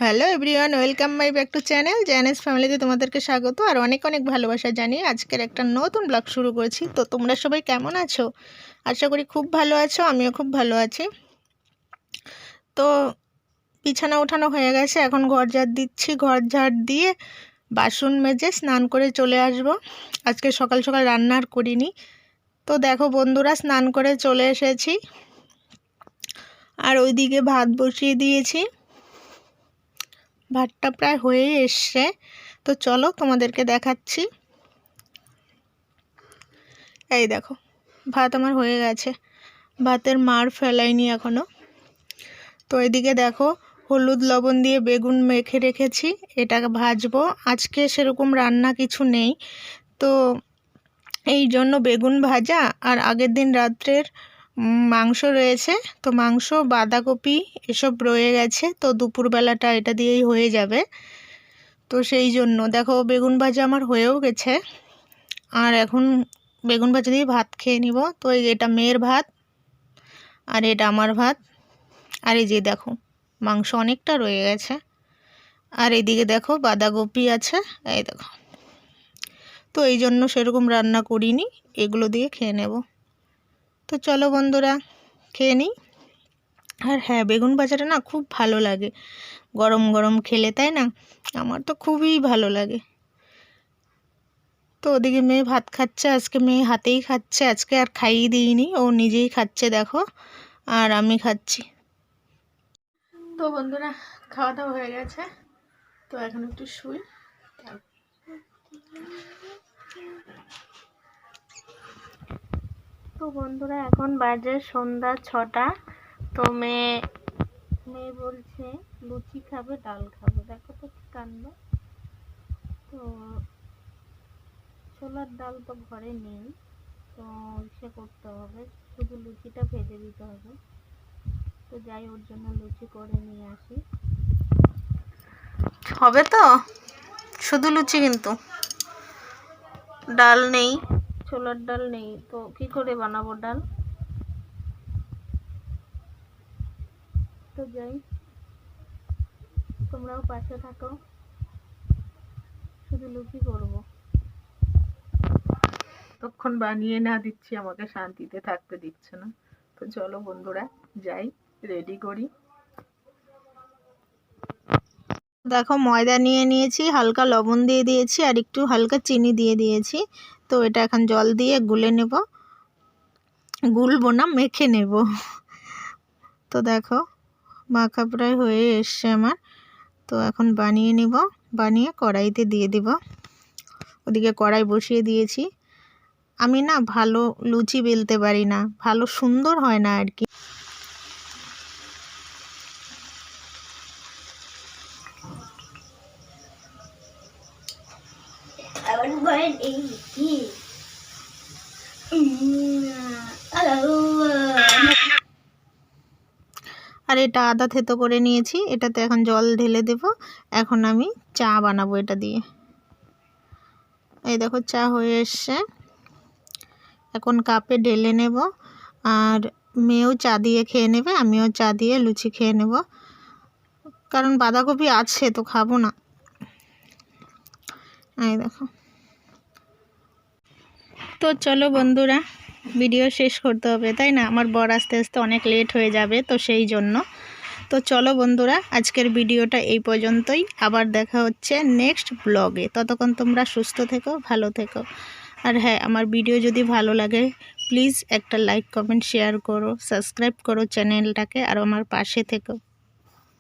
Hello everyone, welcome my back to channel জ্যানেস ফ্যামিলিতে তোমাদেরকে স্বাগত আর অনেক অনেক ভালোবাসা জানিয়ে আজকের একটা নতুন ব্লগ শুরু করেছি। তো তোমরা সবাই কেমন আছো? আশা করি খুব ভালো আছো, আমিও খুব ভালো আছি। তো বিছানা ওঠানো হয়ে গেছে, এখন ঘর ঝাড় দিচ্ছি। ঘর ঝাড় দিয়ে বাসন মেজে স্নান করে চলে আসব। আজকে সকাল সকাল রান্না আর করিনি। তো দেখো বন্ধুরা, স্নান করে চলে এসেছি আর ওইদিকে ভাত বসিয়ে দিয়েছি। ভাতটা প্রায় হয়েই এসছে, তো চলো তোমাদেরকে দেখাচ্ছি। এই দেখো, ভাত আমার হয়ে গেছে, ভাতের মার ফেলাইনি এখনো। তো এদিকে দেখো, হলুদ লবণ দিয়ে বেগুন মেখে রেখেছি, এটাকে ভাজবো। আজকে সেরকম রান্না কিছু নেই, তো এই জন্য বেগুন ভাজা আর আগের দিন রাত্রের মাংস রয়েছে। তো মাংস, বাঁধাকপি এসব রয়ে গেছে, তো দুপুরবেলাটা এটা দিয়েই হয়ে যাবে। তো সেই জন্য দেখো বেগুন ভাজা আমার হয়েও গেছে, আর এখন বেগুন ভাজা দিয়ে ভাত খেয়ে নিব। তো এটা মেয়ের ভাত আর এটা আমার ভাত। আর এই যে দেখো মাংস অনেকটা রয়ে গেছে, আর এইদিকে দেখো বাঁধাকপি আছে, এই দেখো। তো এই জন্য সেরকম রান্না করিনি, এগুলো দিয়ে খেয়ে নেব। তো চলো বন্ধুরা খেয়ে নিই। আর হ্যাঁ, বেগুন ভাজাটা না খুব ভালো লাগে গরম গরম খেলে, তাই না? আমার তো খুবই ভালো লাগে। তো ওদিকে মেয়ে ভাত খাচ্ছে, আজকে মেয়ে হাতেই খাচ্ছে, আজকে আর খাইয়ে দিইনি, ও নিজেই খাচ্ছে দেখো, আর আমি খাচ্ছি। তো বন্ধুরা খাওয়া দাওয়া হয়ে গেছে, তো এখন একটু শুই। তো বন্ধুরা এখন বাজে সন্ধ্যা 6টা। তো মেয়ে বলছে লুচি খাবে, ডাল খাবে। দেখো তো কি কাণ্ড। তো ছোলার ডাল তো ঘরে নেই, তো ইসে করতে হবে, শুধু লুচিটা ভেজে দিতে হবে। তো যাই, ওর জন্য লুচি করে নিয়ে আসি। হবে তো শুধু লুচি, কিন্তু ডাল নেই, ছোলার ডাল নেই, তো কি করে বানাবো ডাল? তো যাই, তোমরাও পাশে থাকো, শুধু লুচি করবো। তখন বানিয়ে না দিচ্ছি, আমাকে শান্তিতে থাকতে দিচ্ছে না। তো চলো বন্ধুরা যাই, রেডি করি। দেখো ময়দা নিয়ে নিয়েছি, হালকা লবণ দিয়ে দিয়েছি আর একটু হালকা চিনি দিয়ে দিয়েছি। তো এটা এখন জল দিয়ে গুলে নেব, গুলবো না, মেখে নেব। তো দেখো মাখা প্রায় হয়ে এসছে আমার। তো এখন বানিয়ে নিব, বানিয়ে কড়াইতে দিয়ে দিব। ওদিকে কড়াই বসিয়ে দিয়েছি। আমি না ভালো লুচি বেলতে পারি না, ভালো সুন্দর হয় না আর কি। আর এটা আদা থেতো করে নিয়েছি, এটাতে এখন জল ঢেলে দেব। এখন আমি চা বানাবো এটা দিয়ে। এই দেখো চা হয়ে এসছে, এখন কাপে ঢেলে নেব। আর মেয়েও চা দিয়ে খেয়ে নেবে, আমিও চা দিয়ে লুচি খেয়ে নেব, কারণ বাঁধাকপি আছে তো খাবো না। এই দেখো। তো চলো বন্ধুরা ভিডিও শেষ করতে হবে, তাই না? আমার বর আস্তে আস্তে অনেক লেট হয়ে যাবে, তো সেই জন্য। তো চলো বন্ধুরা আজকের ভিডিওটা এই পর্যন্তই, আবার দেখা হচ্ছে নেক্সট ব্লগে। ততক্ষণ তোমরা সুস্থ থেকো, ভালো থেকো। আর হ্যাঁ, আমার ভিডিও যদি ভালো লাগে প্লিজ একটা লাইক, কমেন্ট, শেয়ার করো, সাবস্ক্রাইব করো চ্যানেলটাকে, আর আমার পাশে থেকো।